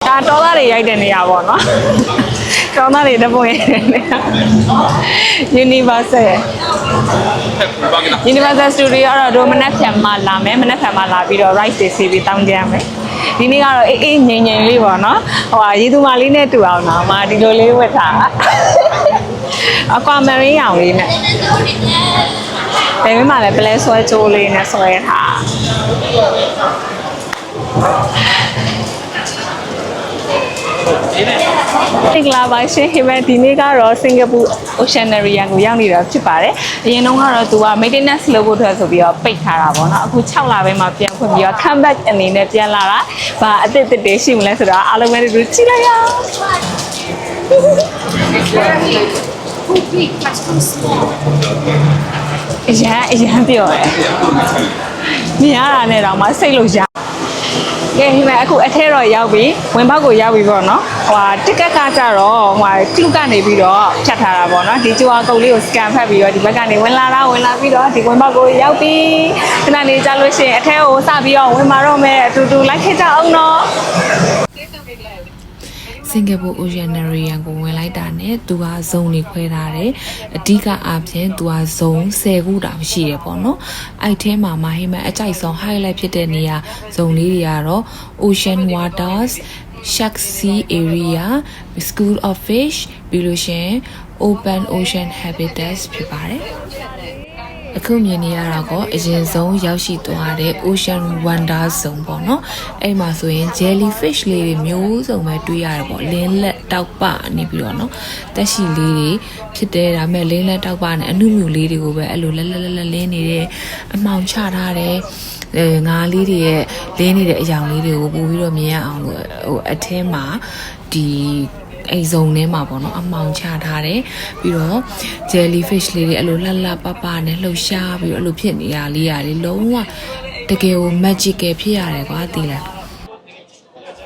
ဒါတော်သားတွေရိုက်တဲ့နေရာပေါ့နော်တော်သားတွေတပွင့်နေရ Universal Studio ကတော့တို့မနက်ဖြန်မှလာမယ်မနက်ဖြန်မှလာပြီးတော့ rice တွေစီးပြီးတောင်းကြရမယ်ဒီနေ့ကတော့အေးငြိမ်ငြိမ်လေးပေါ့နော်ဟိုဟာရေသူမလေးနဲ့တူအောင်တော့မှဒီလိုလေးဝတ်ထားအကွာမရင်းရောင်လေးနဲ့ဘယ်မှာလဲပလဲဆွဲချိုးလေးနဲ့ဆွဲထားဒီကလာပါရှင်ဟိမဒီနေ့ကတော့စင်ကာပူ Oceaneria ကိုရောက်နေတာဖြစ်ပါတယ်အရင်တုန်းကတော့သူက maintenance လုပ်ဖို့အတွက်ဆိုပြီးတော့ပိတ်ထားတာပေါ့နော်အခု6လပိုင်းမှာပြန်ဖွင့်ပြီးတော့ comeback အနေနဲ့ပြန်လာတာဗာအစ်စ်တွေရှိမလဲဆိုတော့အားလုံးပဲဒီလိုကြည့်လိုက်ရအောင်အရင်ပြောရဲမြင်ရတာနဲ့တော့မစိတ်လို့ရကဲဒီမှာအခုအထဲတော့ရောက်ပြီဝင်ပေါက်ကိုရောက်ပြီပေါ့နော်ဟိုဟာတစ်ကက်ကကြတော့ဟိုဟာကလုကနေပြီးတော့ဖြတ်ထားတာပေါ့နော်ဒီကျူအာကုတ်လေးကို scan ဖတ်ပြီးတော့ဒီဘက်ကနေဝင်လာပြီးတော့ဒီဝင်ပေါက်ကိုရောက်ပြီခဏနေကြလို့ရှိရင်အထဲကိုစပြီးတော့ဝင်มาတော့မယ်အတူတူလိုက်ခဲ့ကြအောင်နော်စင်ကာပူ Oceaneria ကိုဝင်လိုက်တာနဲ့သူကဇုံတွေခွဲထားတယ်အဓိကအားဖြင့်သူကဇုံ10ခုတောင်ရှိရပေါ့နော်အဲ့ထဲမှာမဟိမအကြိုက်ဆုံး highlight ဖြစ်တဲ့နေရာဇုံလေးတွေကတော့ Ocean Waters Shark Sea Area School of Fish ပြီးလို့ရှိရင် Open Ocean Habitats ဖြစ်ပါတယ်အခုမြင်နေရတာကအရင်ဆုံးရောက်ရှိသွားတဲ့ Ocean Wonder Zone ပေါ့နော်အဲ့မှာဆိုရင် jellyfish လေးတွေမျိုးစုံပဲတွေ့ရတယ်ပေါ့လင်းလက်တောက်ပနေပြီးတော့နော်တက်ရှိလေးတွေဖြစ်တဲ့ဒါမဲ့လင်းလက်တောက်ပနဲ့အနုမြူလေးတွေကိုပဲအဲ့လိုလက်လင်းနေတဲ့အမှောင်ချထားတဲ့ငါးလေးတွေရဲ့လင်းနေတဲ့အယောင်လေးတွေကိုပို့ပြီးတော့မြင်ရအောင်လို့ဟိုအထဲမှာဒီအိမ်စုံထဲမှာပေါ့နော်အမှောင်ချထားတယ်ပြီးတော့ jellyfish လေးတွေအဲ့လိုလှလှပနဲ့လှုပ်ရှားပြီးတော့အဲ့လိုဖြစ်နေရလေးရတယ်လုံးဝတကယ်ကို magical ဖြစ်ရတယ်ကွာသိလား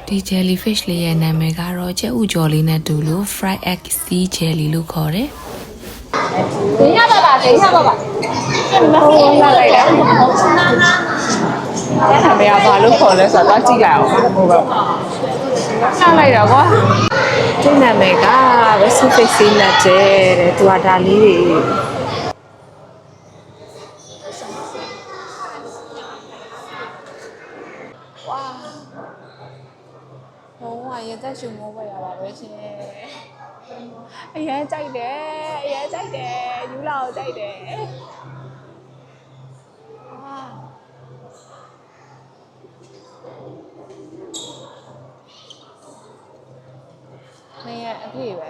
ဒီ jellyfish လေးရဲ့နာမည်ကတော့ကျက်ဥကြော်လေးနဲ့တူလို့ fried egg sea jelly လို့ခေါ်တယ်等一下爸爸这么လာလိုက်တာဒါပေမဲ့ဘာလို့ခေါ်လဲဆိုတော့ကြည့်လိုက်အောင်ဟုတ်ပါဆက်လိုက်တော့ကွာဒီနာမည်က Pacific Sea Nut တဲ့သူကဒါလေးတွေဝါဟိုကရသက်ရှုံမိုးပဲရပါပဲရှင်အရင်ကြိုက်တယ်ယူလာကိုကြိုက်တယ်နေရအပြည့်ပဲ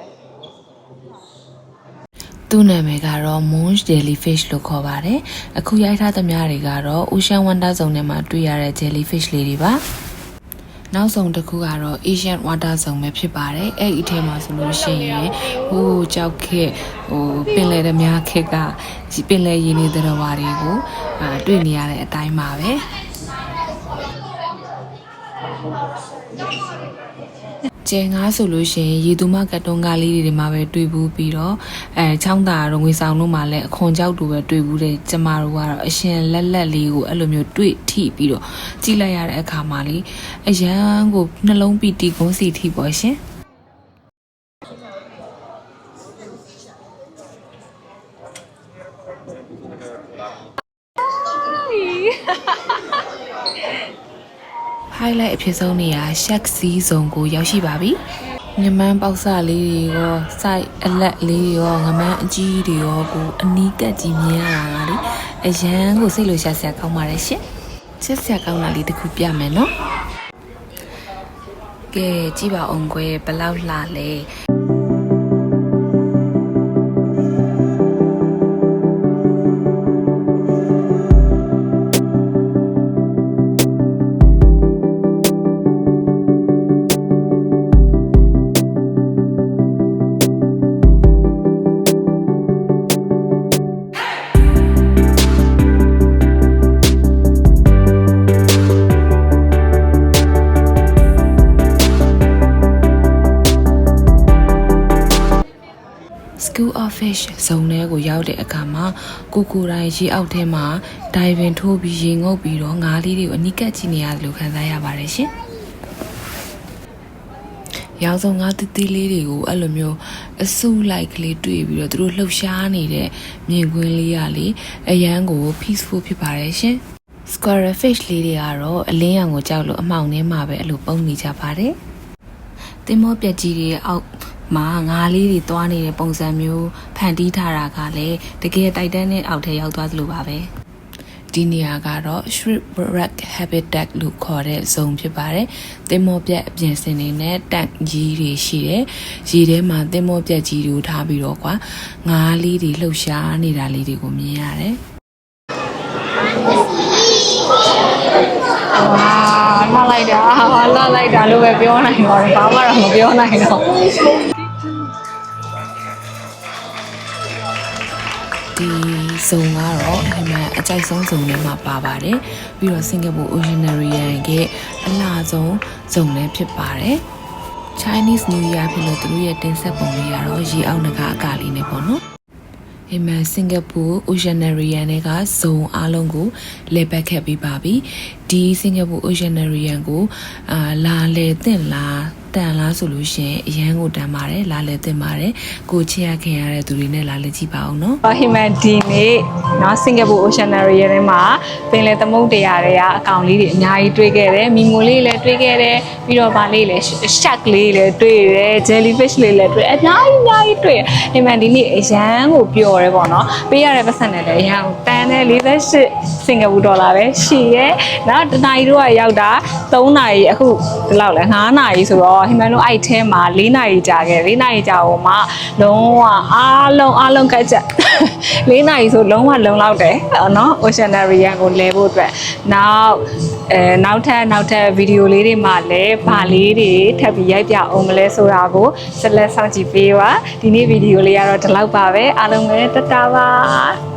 သူ့နာမည်ကတော့ Moon Jellyfish လို့ခေါ်ပါတယ်အခုရိုက်ထားသမျှတွေကတော့ Ocean Wonder Zone ထဲမှာတွေ့ရတဲ့ Jellyfish လေးတွေပါနောက်ဆုံးတစ်ခုကတော့ Asian Water Zone ပဲဖြစ်ပါတယ်အဲ့ဒီအထဲမှာဆိုလို့ရှိရင်ဟိုကြောက်ခက်ဟိုပင်လယ်သမားခက်ကပင်လယ်ရင်းနေတဲ့တော်ဝါတွေကိုတွေ့နေရတဲ့အတိုင်းပါပဲကျဲငါဆိုလို့ရှိရင်ရေသူမကတ်တုံးကားလေးတွေမှာပဲတွေ့ဘူးပြီးတော့ချောင်းသာတော့ငွေဆောင်တို့မှာလည်းအခွန်ကြောက်တူပဲတွေ့ဘူးတဲ့ကျမတို့ကတော့အရှင်လက်လေးကိုအဲ့လိုမျိုးတွေ့ထိပြီးတော့ကြည့်လိုက်ရတဲ့အခါမှာလေအရန်ကိုနှလုံးပီတီကုန်းစီထိပေါ့ရှင်highlight အဖြစ်ဆုံးနေရာ Shark Sea Zone ကိုရောက်ရှိပါပြီ။ငမန်းပေါက်စလေးတွေရောစိုက်အလက်လေးတွေရောငမန်းအကြီးတွေရောကိုအနီးကပ်ကြည့်မြင်ရတာကလေအရန်ကိုစိတ်လိုရှာစရာကောင်းပါတယ်ရှင်။ချက်စရာကောင်းတာလေးတစ်ခုပြမယ်နော်။ကဲကြည့်ပါအောင်ကွယ်ဘယ်လောက်လှလဲ။ School of Fish ဇုံထဲကိုရောက်တဲ့အခါမှာကိုတိုင်းရေအောက်ထဲမှာဒိုင်ဗင်ထိုးပြီးရေငုပ်ပြီးတော့ငါးလေးတွေကိုအနီးကပ်ကြည့်နေရတယ်လို့ခံစားရပါတယ်ရှင်။ ရောင်စုံငါးတိတိလေးတွေကိုအဲ့လိုမျိုးအစုလိုက်ကလေးတွေ့ပြီးတော့သူတို့လှုပ်ရှားနေတဲ့မြင်ကွင်းလေးရလေအရန်ကို peaceful ဖြစ်ပါတယ်ရှင် squirrel fish လေးတွေကတော့အလင်းရောင်ကိုကြောက်လို့အမှောင်ထဲမှာပဲအဲ့လိုပုံနေကြပါတယ်သင်္ဘောပြက်ကြီးတွေအောက်မှာငါးလေးတွေတွားနေတဲ့ပုံစံမျိုးဖန်တီးထားတာကလည်းတကယ်တိုက်တန်းနဲ့အောက်ထဲရောက်သွားသလိုပါပဲဒီနေရာကတော့ shipwreck habitat လို့ခေါ်တဲ့ဇုံဖြစ်ပါတယ်။သင်္ဘောပြက်အပြင်စင်တွေနဲ့တန့်ကြီးတွေရှိတယ်။ရေထဲမှာသင်္ဘောပြက်ကြီးတွေကိုထားပြီးတော့ငါးလေးတွေလှုပ်ရှားနေတာလေးတွေကိုမြင်ရတယ်။ဝါလှလိုက်တာလို့ပဲပြောနိုင်တော့တယ်။ဘာမှတော့မပြောနိုင်တော့။ဒီဇုံကတော့အမှန်အကြိုက်ဆုံးဇုံထဲမှာပါပါတယ်ပြီးတော့စင်ကာပူ Oceanarian ရဲ့အလားဆုံးဇုံလည်းဖြစ်ပါတယ် Chinese New Year ဖြစ်လို့သူတို့ရဲ့တင်ဆက်ပုံလေးကတော့ရေအောက်ငကားအကာလေးနဲ့ပေါ့နော်အမှန်စင်ကာပူ Oceanarian ကဇုံအားလုံးကိုလဲပတ်ခဲ့ပြီးပါပြီဒီစင်ကာပူ Oceanarian ကိုလာလေတင်လားတန်လားဆိုလို့ရှင်အရန်ကိုတန်ပါတယ်လာလဲတင်ပါတယ်ကိုချစ်ရခင်ရတဲ့သူတွေနဲ့လာလဲကြည့်ပါအောင်နော်ဟိမန်ဒီနေ့နော်စင်ကာပူ Oceanarian ထဲမှာပင်လယ်သမုဒ္ဒရာတွေကအကောင်လေးတွေအများကြီးတွေ့ခဲ့တယ်မီမိုလေးလည်းတွေ့ခဲ့တယ်ပြီးတော့ဗာလေးလည်း shark လေးလည်းတွေ့တယ် jellyfish လေးလည်းတွေ့အများကြီးတွေ့ဟိမန်ဒီနေ့အရန်ကိုပျော်တယ်ပေါ့နော်ပေးရတဲ့ပတ်စံနဲ့လည်းအရန်ကိုတန်တယ်48စင်ကာပူဒေါ်လာပဲရှိရဲနော်တနာရီတော့ရောက်တာ3နာရီအခုဒီလောက်လဲ9နာရီဆိုတော့ဟိမန်တို့အဲ့ထဲမှာ4နာရီကြာခဲ့4နာရီကြာဟိုမှာလုံးဝအားလုံးကကြ4နာရီဆိုလုံးဝလုံလောက်တယ်နော် Oceanarian ကိုလဲဖို့အတွက်နောက်ထပ်ဗီဒီယိုလေးတွေမှာလည်းဗာလေးတွေထပ်ပြီးရိုက်ပြအောင်မလဲဆိုတာကိုဆက်လက်စောင့်ကြည့်ပေးပါဒီနေ့ဗီဒီယိုလေးကတော့ဒီလောက်ပါပဲအားလုံးပဲတတားပါ